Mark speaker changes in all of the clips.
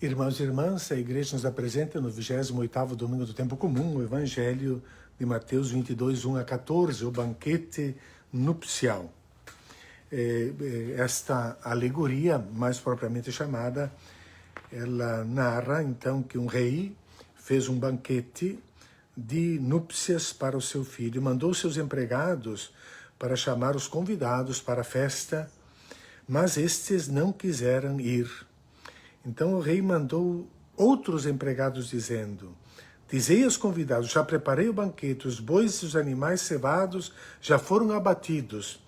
Speaker 1: Irmãos e irmãs, a igreja nos apresenta no 28º domingo do tempo comum o Evangelho de Mateus 22, 1 a 14, o banquete nupcial. Esta alegoria, mais propriamente chamada, ela narra então que um rei fez um banquete de núpcias para o seu filho, mandou seus empregados para chamar os convidados para a festa, mas estes não quiseram ir. Então o rei mandou outros empregados dizendo: dizei aos convidados, já preparei o banquete, os bois e os animais cevados já foram abatidos.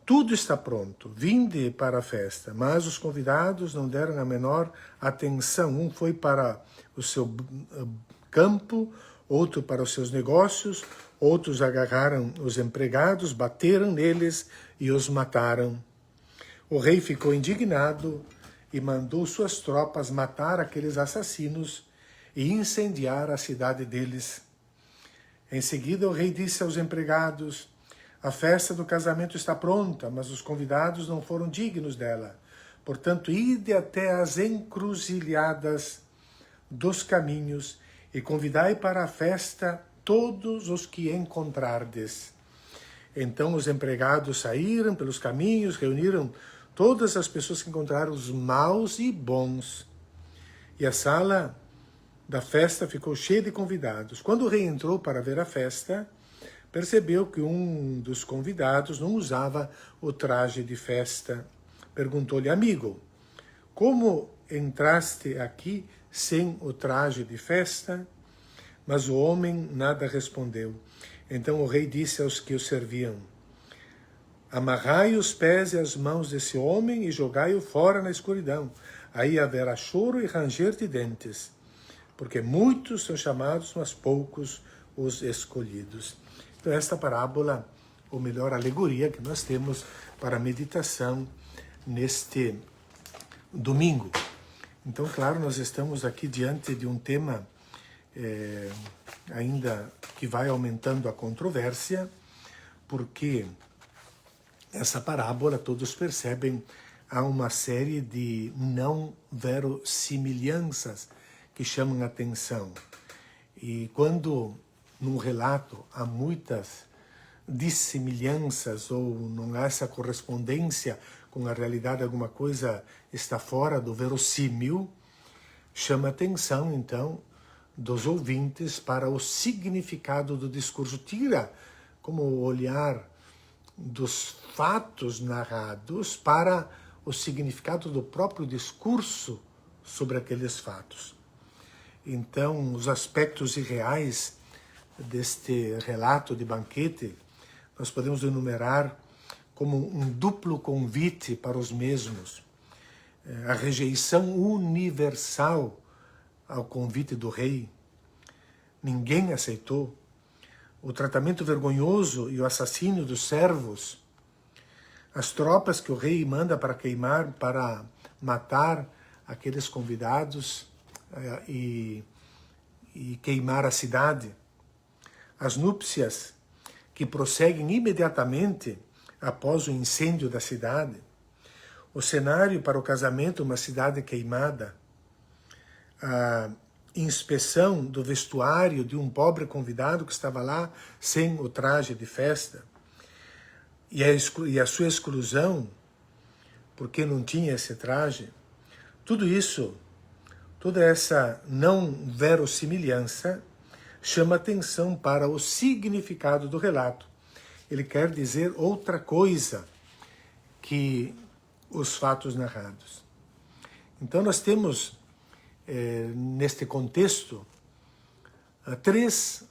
Speaker 1: Tudo está pronto, vinde para a festa. Mas os convidados não deram a menor atenção. Um foi para o seu campo, outro para os seus negócios, outros agarraram os empregados, bateram neles e os mataram. O rei ficou indignado e mandou suas tropas matar aqueles assassinos e incendiar a cidade deles. Em seguida, o rei disse aos empregados: a festa do casamento está pronta, mas os convidados não foram dignos dela. Portanto, ide até as encruzilhadas dos caminhos e convidai para a festa todos os que encontrardes. Então os empregados saíram pelos caminhos, reuniram todas as pessoas que encontraram, os maus e bons. E a sala da festa ficou cheia de convidados. Quando o rei entrou para ver a festa, percebeu que um dos convidados não usava o traje de festa. Perguntou-lhe: amigo, como entraste aqui sem o traje de festa? Mas o homem nada respondeu. Então o rei disse aos que o serviam: amarrai os pés e as mãos desse homem e jogai-o fora na escuridão. Aí haverá choro e ranger de dentes, porque muitos são chamados, mas poucos os escolhidos. Então esta parábola, ou melhor, alegoria que nós temos para a meditação neste domingo. Então, claro, nós estamos aqui diante de um tema ainda que vai aumentando a controvérsia, porque essa parábola, todos percebem, há uma série de não verossimilhanças que chamam a atenção. E quando num relato há muitas dissemelhanças ou não há essa correspondência com a realidade, alguma coisa está fora do verossímil, chama a atenção, então, dos ouvintes para o significado do discurso. Tira como o olhar dos fatos narrados para o significado do próprio discurso sobre aqueles fatos. Então, os aspectos irreais deste relato de banquete, nós podemos enumerar como um duplo convite para os mesmos. A rejeição universal ao convite do rei. Ninguém aceitou. O tratamento vergonhoso e o assassínio dos servos. As tropas que o rei manda para queimar, para matar aqueles convidados e queimar a cidade. As núpcias que prosseguem imediatamente após o incêndio da cidade. O cenário para o casamento, uma cidade queimada. A inspeção do vestuário de um pobre convidado que estava lá sem o traje de festa. E a sua exclusão, porque não tinha esse traje. Tudo isso, toda essa não verossimilhança, chama atenção para o significado do relato. Ele quer dizer outra coisa que os fatos narrados. Então nós temos, neste contexto, três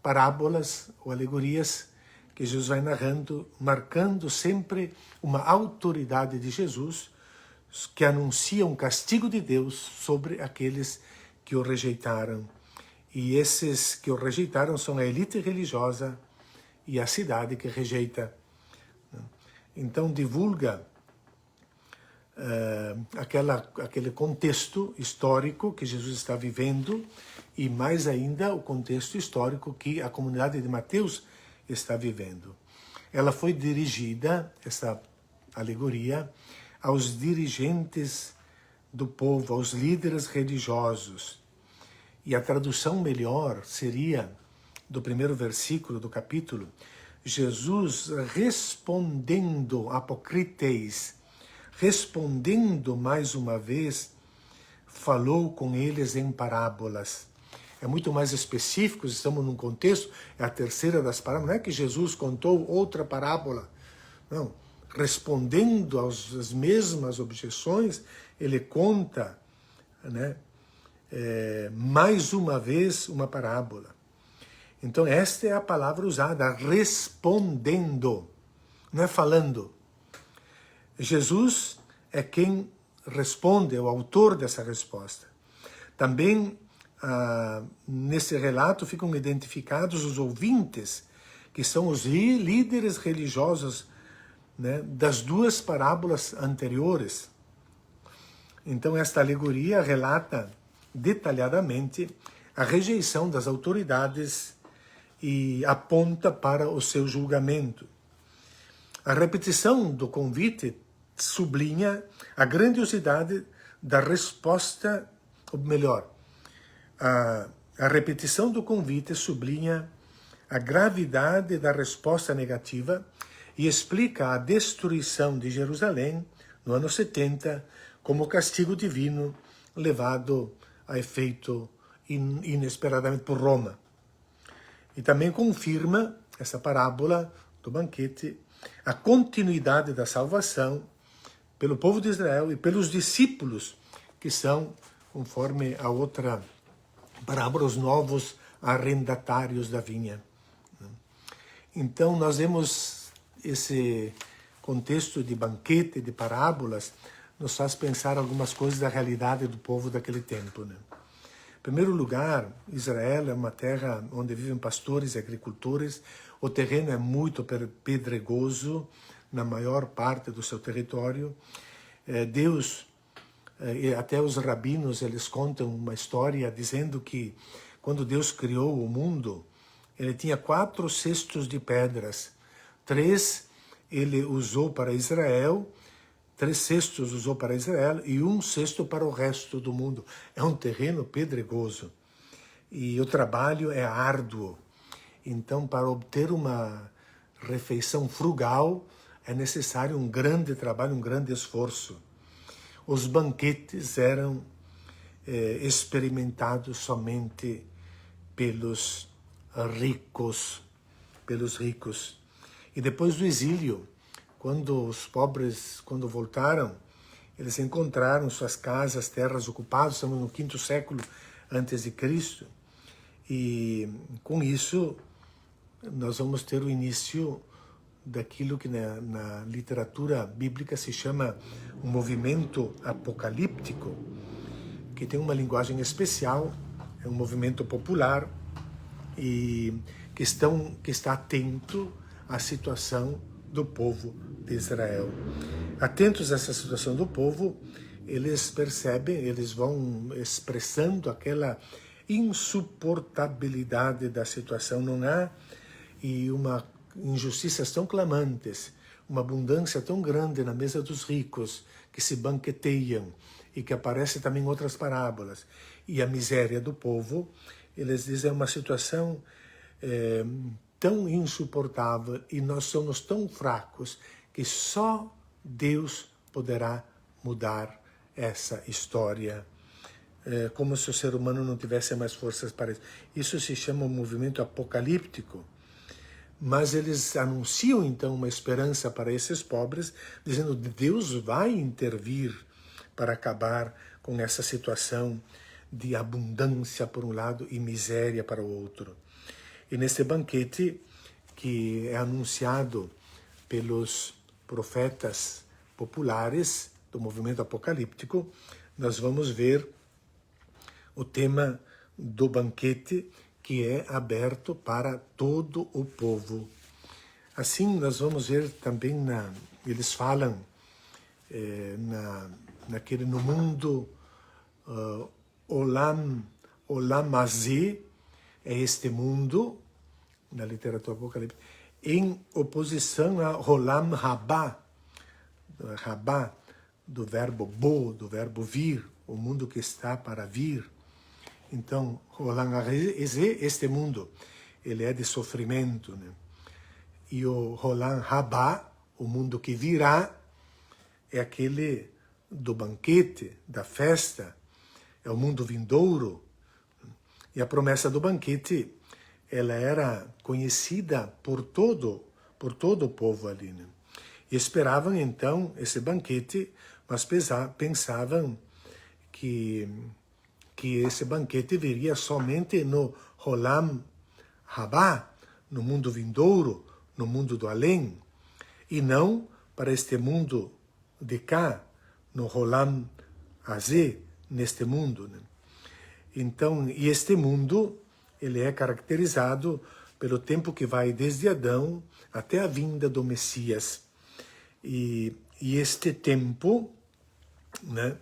Speaker 1: parábolas ou alegorias que Jesus vai narrando, marcando sempre uma autoridade de Jesus que anuncia um castigo de Deus sobre aqueles que o rejeitaram. E esses que o rejeitaram são a elite religiosa e a cidade que rejeita. Então divulga aquele contexto histórico que Jesus está vivendo e mais ainda o contexto histórico que a comunidade de Mateus está vivendo. Ela foi dirigida, essa alegoria, aos dirigentes do povo, aos líderes religiosos. E a tradução melhor seria, do primeiro versículo do capítulo, Jesus respondendo, apócrites, respondendo mais uma vez, falou com eles em parábolas. É muito mais específico, estamos num contexto, é a terceira das parábolas, não é que Jesus contou outra parábola, não. Respondendo às mesmas objeções, ele conta, né, mais uma vez uma parábola. Então esta é a palavra usada, respondendo, não é falando. Jesus é quem responde, é o autor dessa resposta. Também nesse relato ficam identificados os ouvintes, que são os líderes religiosos, né, das duas parábolas anteriores. Então esta alegoria relata detalhadamente a rejeição das autoridades e aponta para o seu julgamento. A repetição do convite sublinha a grandiosidade da resposta, ou melhor, a repetição do convite sublinha a gravidade da resposta negativa e explica a destruição de Jerusalém no ano 70 como castigo divino levado a efeito inesperadamente por Roma. E também confirma essa parábola do banquete a continuidade da salvação pelo povo de Israel e pelos discípulos, que são, conforme a outra parábola, os novos arrendatários da vinha. Então, nós vemos esse contexto de banquete, de parábolas, nos faz pensar algumas coisas da realidade do povo daquele tempo, né? Em primeiro lugar, Israel é uma terra onde vivem pastores e agricultores. O terreno é muito pedregoso na maior parte do seu território. Deus, e até os rabinos, eles contam uma história dizendo que quando Deus criou o mundo, ele tinha 4 cestos de pedras. 3 ele usou para Israel, 3 cestos usou para Israel e 1 cesto para o resto do mundo. É um terreno pedregoso e o trabalho é árduo. Então, para obter uma refeição frugal, é necessário um grande trabalho, um grande esforço. Os banquetes eram experimentados somente pelos ricos. E depois do exílio, quando os pobres, quando voltaram, eles encontraram suas casas, terras ocupadas, estamos no 5º século antes de Cristo, e com isso nós vamos ter o início daquilo que na literatura bíblica se chama um movimento apocalíptico, que tem uma linguagem especial, é um movimento popular e que está atento à situação do povo de Israel. Atentos a essa situação do povo, eles percebem, eles vão expressando aquela insuportabilidade da situação. Não há injustiças tão clamantes, uma abundância tão grande na mesa dos ricos, que se banqueteiam, e que aparece também em outras parábolas. E a miséria do povo, eles dizem, é uma situação tão insuportável e nós somos tão fracos que só Deus poderá mudar essa história. Como se o ser humano não tivesse mais forças para isso. Isso se chama um movimento apocalíptico. Mas eles anunciam então uma esperança para esses pobres, dizendo que Deus vai intervir para acabar com essa situação de abundância por um lado e miséria para o outro. E nesse banquete, que é anunciado pelos profetas populares do movimento apocalíptico, nós vamos ver o tema do banquete, que é aberto para todo o povo. Assim, nós vamos ver também, eles falam no mundo Olam Hazé, é este mundo, na literatura apocalíptica, em oposição a Olam Rabá, do verbo bo, do verbo vir, o mundo que está para vir. Então, Olam Hazé, este mundo, ele é de sofrimento, né? E o Olam Habá, o mundo que virá, é aquele do banquete, da festa, é o mundo vindouro. E a promessa do banquete, ela era conhecida por todo o povo ali, né? E esperavam então esse banquete, mas pensavam que esse banquete viria somente no Olam Habá, no mundo vindouro, no mundo do além, e não para este mundo de cá, no Olam Hazé, neste mundo, né? Então, e este mundo, ele é caracterizado pelo tempo que vai desde Adão até a vinda do Messias. E este tempo, né,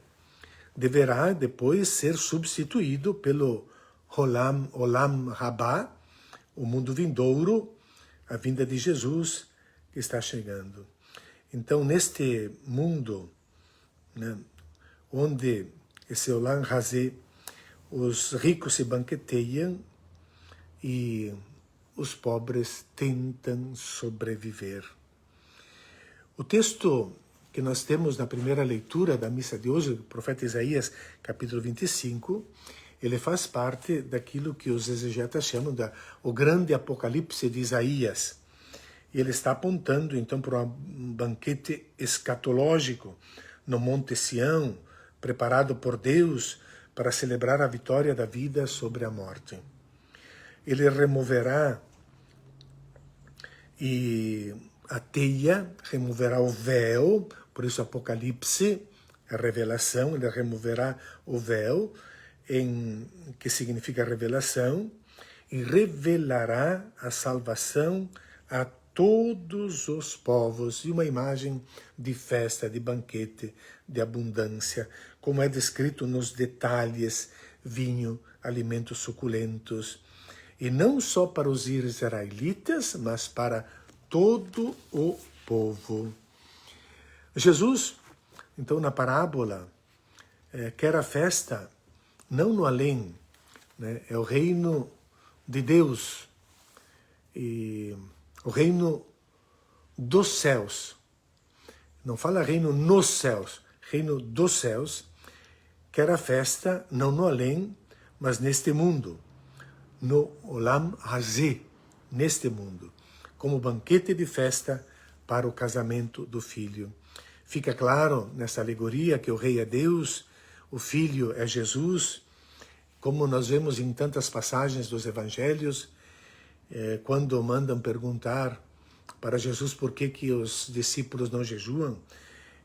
Speaker 1: deverá depois ser substituído pelo Olam Habá, o mundo vindouro, a vinda de Jesus que está chegando. Então, neste mundo, né, onde esse Olam Hazé, os ricos se banqueteiam e os pobres tentam sobreviver. O texto que nós temos na primeira leitura da missa de hoje, o profeta Isaías, capítulo 25, ele faz parte daquilo que os exegetas chamam de o grande apocalipse de Isaías. E ele está apontando, então, para um banquete escatológico no Monte Sião, preparado por Deus para celebrar a vitória da vida sobre a morte. Ele removerá a teia, removerá o véu, por isso Apocalipse, a revelação, ele removerá o véu, que significa revelação, e revelará a salvação a todos os povos, e uma imagem de festa, de banquete, de abundância, como é descrito nos detalhes, vinho, alimentos suculentos, e não só para os israelitas, mas para todo o povo. Jesus, então, na parábola, quer a festa não no além, né? É o reino de Deus, e o reino dos céus. Não fala reino nos céus, reino dos céus. Quer a festa não no além, mas neste mundo, no Olam Hazé, neste mundo, como banquete de festa para o casamento do filho. Fica claro nessa alegoria que o rei é Deus, o filho é Jesus, como nós vemos em tantas passagens dos evangelhos, quando mandam perguntar para Jesus por que os discípulos não jejuam,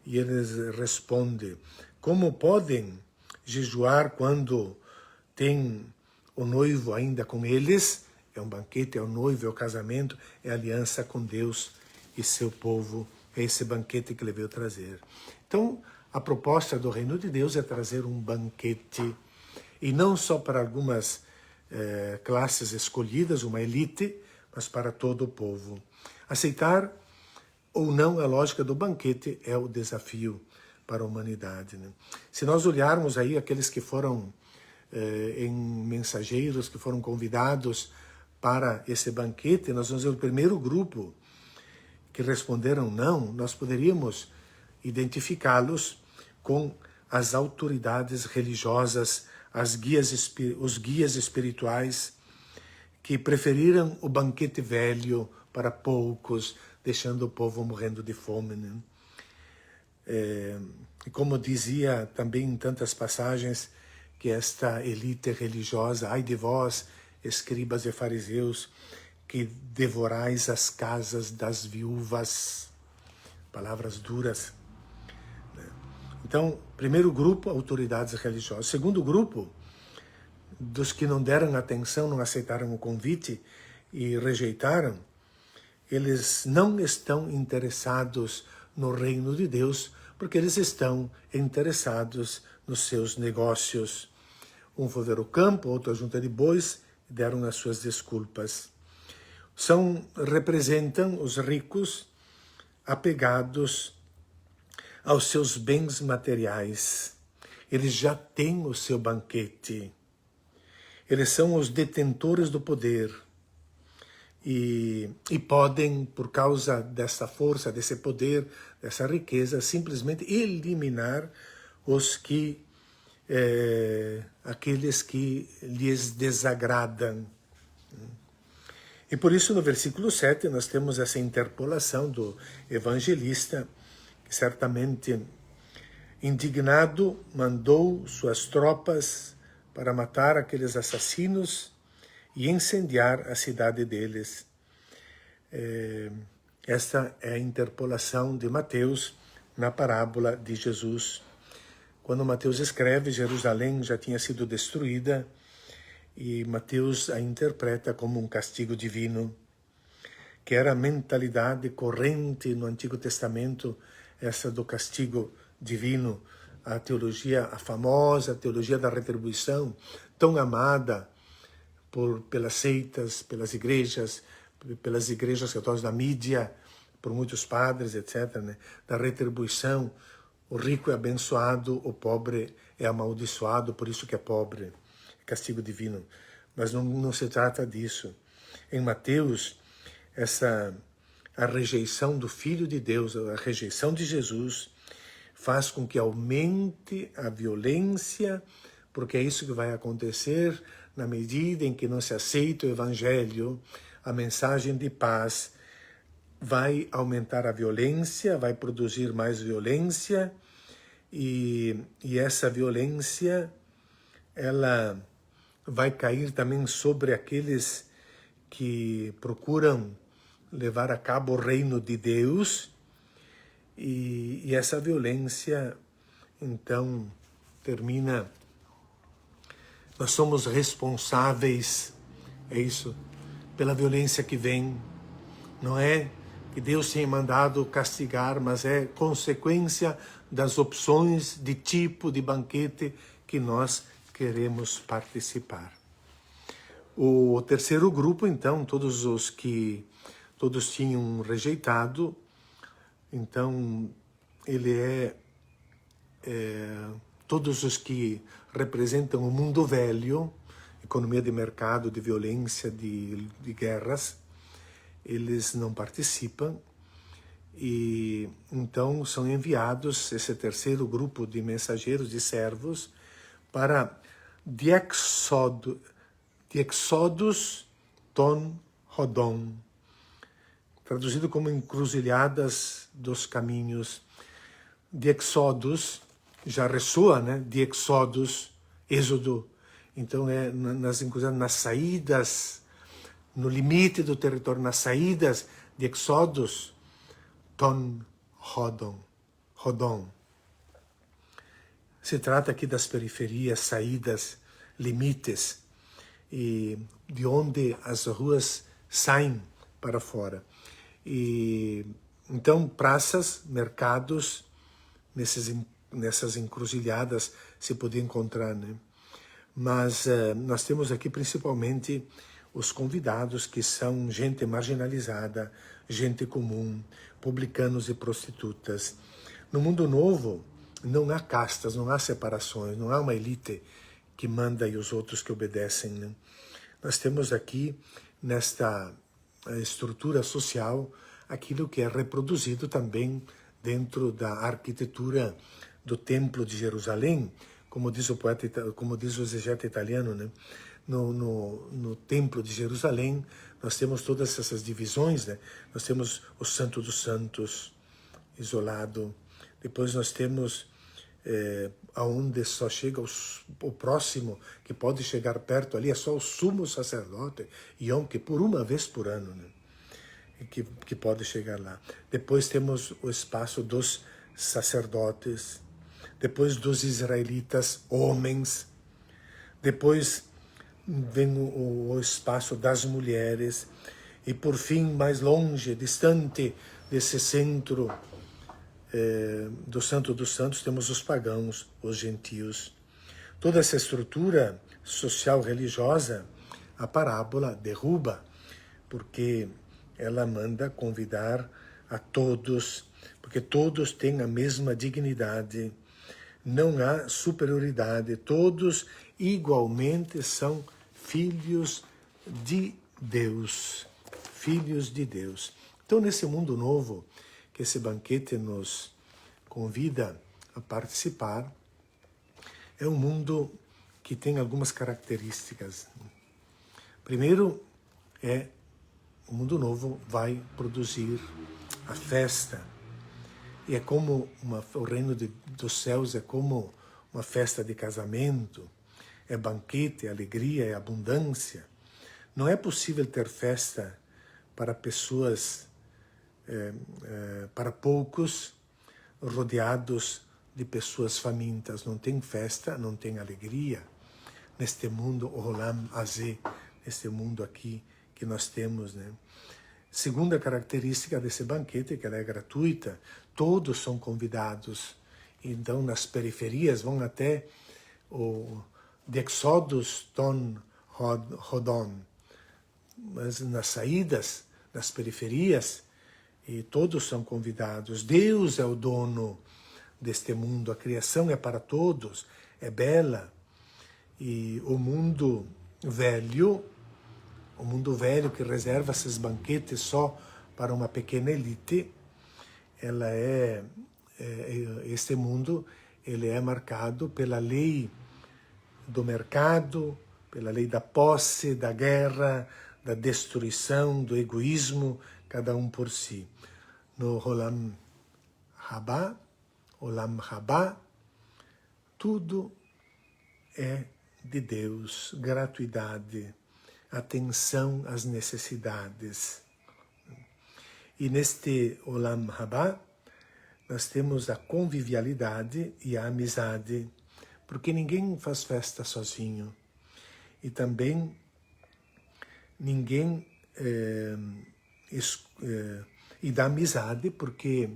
Speaker 1: e eles respondem: como podem jejuar quando tem o noivo ainda com eles? É um banquete, é o noivo, é o casamento, é a aliança com Deus e seu povo. É esse banquete que ele veio trazer. Então, a proposta do reino de Deus é trazer um banquete, e não só para algumas classes escolhidas, uma elite, mas para todo o povo. Aceitar ou não a lógica do banquete é o desafio para a humanidade, né? Se nós olharmos aí aqueles que foram em mensageiros, que foram convidados para esse banquete, nós vamos ver o primeiro grupo que responderam não, nós poderíamos identificá-los com as autoridades religiosas, os guias espirituais, que preferiram o banquete velho para poucos, deixando o povo morrendo de fome, né? E como dizia também em tantas passagens, que esta elite religiosa, ai de vós, escribas e fariseus, que devorais as casas das viúvas. Palavras duras. Então, primeiro grupo, autoridades religiosas. Segundo grupo, dos que não deram atenção, não aceitaram o convite e rejeitaram, eles não estão interessados no reino de Deus, porque eles estão interessados nos seus negócios. Um foi ver o campo, outro a junta de bois, e deram as suas desculpas. Representam os ricos apegados aos seus bens materiais. Eles já têm o seu banquete. Eles são os detentores do poder. E podem, por causa dessa força, desse poder, dessa riqueza, simplesmente eliminar os que aqueles que lhes desagradam. E por isso, no versículo 7, nós temos essa interpolação do evangelista, que certamente, indignado, mandou suas tropas para matar aqueles assassinos e incendiar a cidade deles. Esta é a interpolação de Mateus na parábola de Jesus. Quando Mateus escreve, Jerusalém já tinha sido destruída e Mateus a interpreta como um castigo divino, que era a mentalidade corrente no Antigo Testamento, essa do castigo divino, a teologia, a famosa teologia da retribuição, tão amada pelas seitas, pelas igrejas católicas da mídia, por muitos padres, etc., né? Da retribuição, o rico é abençoado, o pobre é amaldiçoado, por isso que é pobre, é castigo divino. Mas não se trata disso. Em Mateus, a rejeição do Filho de Deus, a rejeição de Jesus, faz com que aumente a violência, porque é isso que vai acontecer na medida em que não se aceita o Evangelho, a mensagem de paz, vai aumentar a violência, vai produzir mais violência, e essa violência, ela vai cair também sobre aqueles que procuram levar a cabo o reino de Deus, e essa violência, então, termina. Nós somos responsáveis, é isso, pela violência que vem. Não é que Deus tenha mandado castigar, mas é consequência das opções de tipo de banquete que nós queremos participar. O terceiro grupo, então, todos tinham rejeitado, então ele todos os que representam o mundo velho, economia de mercado, de violência, de guerras, eles não participam, e então são enviados esse terceiro grupo de mensageiros, de servos, para Diexodus ton Rodon, traduzido como encruzilhadas dos caminhos. Diexodus já ressoa, né? Diexodus, êxodo. Então é nas saídas, no limite do território, nas saídas de Exodus, ton Rodon. Se trata aqui das periferias, saídas, limites, e de onde as ruas saem para fora. E então praças, mercados, nessas encruzilhadas se podia encontrar, né? Mas nós temos aqui principalmente os convidados, que são gente marginalizada, gente comum, publicanos e prostitutas. No mundo novo, não há castas, não há separações, não há uma elite que manda e os outros que obedecem, né? Nós temos aqui, nesta estrutura social, aquilo que é reproduzido também dentro da arquitetura do Templo de Jerusalém, como diz o poeta, como diz o exegeta italiano, né? No Templo de Jerusalém, nós temos todas essas divisões, né? Nós temos o Santo dos Santos, isolado. Depois nós temos aonde só chega o próximo, que pode chegar perto ali, é só o sumo sacerdote, Yom Kippur, uma vez por ano, né? Que pode chegar lá. Depois temos o espaço dos sacerdotes, depois dos israelitas, homens, depois vem o espaço das mulheres, e por fim, mais longe, distante desse centro do Santo dos Santos, temos os pagãos, os gentios. Toda essa estrutura social religiosa, a parábola derruba, porque ela manda convidar a todos porque todos têm a mesma dignidade, não há superioridade, todos igualmente são filhos de Deus, filhos de Deus. Então, nesse mundo novo que esse banquete nos convida a participar, é um mundo que tem algumas características. Primeiro, o mundo novo vai produzir a festa. E é como o reino dos céus é como uma festa de casamento, é banquete, é alegria, é abundância. Não é possível ter festa para pessoas, para poucos, rodeados de pessoas famintas. Não tem festa, não tem alegria neste mundo Olam Hazé, neste mundo aqui que nós temos, né? Segunda característica desse banquete é que ela é gratuita, todos são convidados. Então, nas periferias, vão até o de Exodus Ton Rodon, mas nas saídas, nas periferias, e todos são convidados. Deus é o dono deste mundo, a criação é para todos, é bela. E o mundo velho que reserva esses banquetes só para uma pequena elite, este mundo ele é marcado pela lei do mercado, pela lei da posse, da guerra, da destruição, do egoísmo, cada um por si. No Olam Haba, tudo é de Deus, gratuidade, atenção às necessidades. E neste Olam Haba, nós temos a convivialidade e a amizade, porque ninguém faz festa sozinho. E também ninguém... e da amizade, porque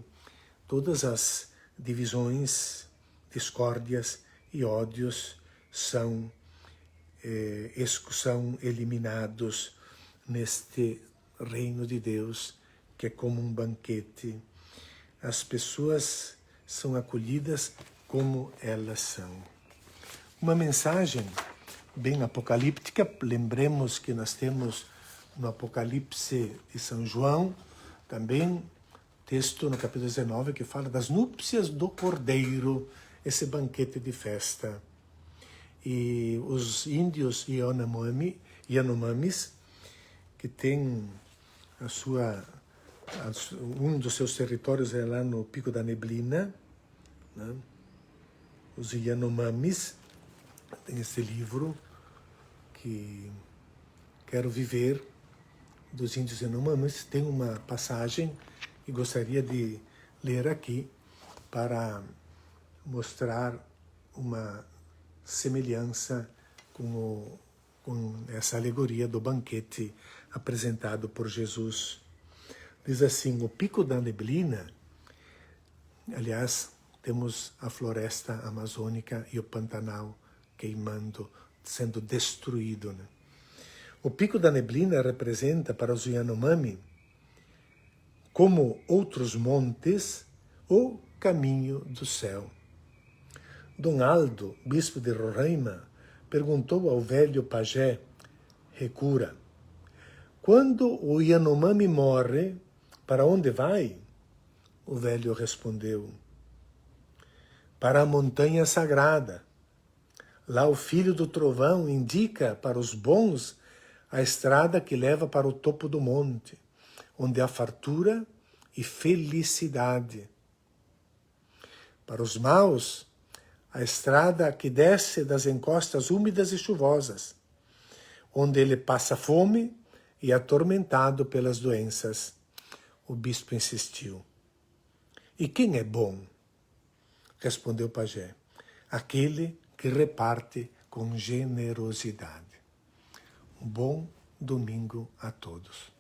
Speaker 1: todas as divisões, discórdias e ódios são eliminados neste reino de Deus, que é como um banquete. As pessoas são acolhidas como elas são. Uma mensagem bem apocalíptica. Lembremos que nós temos no Apocalipse de São João, também texto no capítulo 19, que fala das núpcias do Cordeiro, esse banquete de festa. E os índios Yanomamis, que tem um dos seus territórios é lá no Pico da Neblina, né? Os Yanomamis, tem esse livro que Quero Viver, dos índios Yanomamis. Tem uma passagem que gostaria de ler aqui para mostrar uma semelhança com essa alegoria do banquete apresentado por Jesus. Diz assim: o Pico da Neblina, aliás, temos a floresta amazônica e o Pantanal queimando, sendo destruído, né? O Pico da Neblina representa para os Yanomami, como outros montes, o caminho do céu. Dom Aldo, bispo de Roraima, perguntou ao velho pajé Recura: quando o Yanomami morre, para onde vai? O velho respondeu: para a montanha sagrada. Lá o filho do trovão indica para os bons a estrada que leva para o topo do monte, onde há fartura e felicidade. Para os maus, a estrada que desce das encostas úmidas e chuvosas, onde ele passa fome e é atormentado pelas doenças. O bispo insistiu: e quem é bom? Respondeu o pajé: aquele que reparte com generosidade. Um bom domingo a todos.